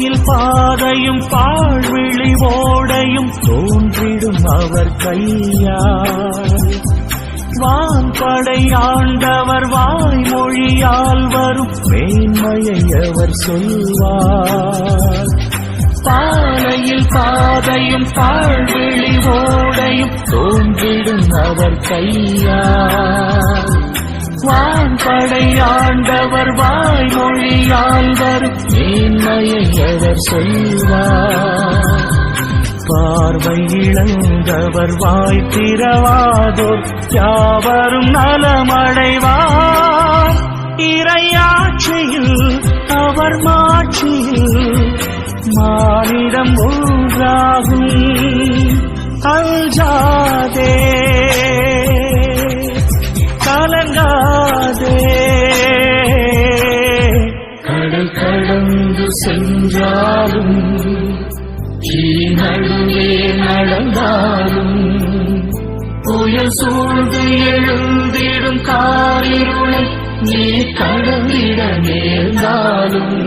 பாலையில் பாதையும் பாழ்விழி ஓடையும் தோன்றிடும் அவர் கையால். வான்படை ஆண்டவர் வாய்மொழியால் வரும் மேன்மையை அவர் சொல்வார். பாலையில் பாதையும் பாழ்விழி ஓடையும் தோன்றிடும் அவர் கையால். வான்படை ஆண்டவர் வாய்மொழியால் வரும் மேன்மையை அவர் சொல்வார். பார்வை இழந்தவர் வாய் திறவாதோர் யாவரும் நலமடைவார். இறையாட்சியில் அவர் மாட்சியில் மானிடம் ஒன்றாகும். அஞ்சாதே கலங்காதே, கடல் கடந்து சென்றாலும் நடுவே நடந்தாலும் புயல் சூழ்ந்து எழுந்திடும் காரிருளை நீ கடந்திட நேர்ந்தாலும்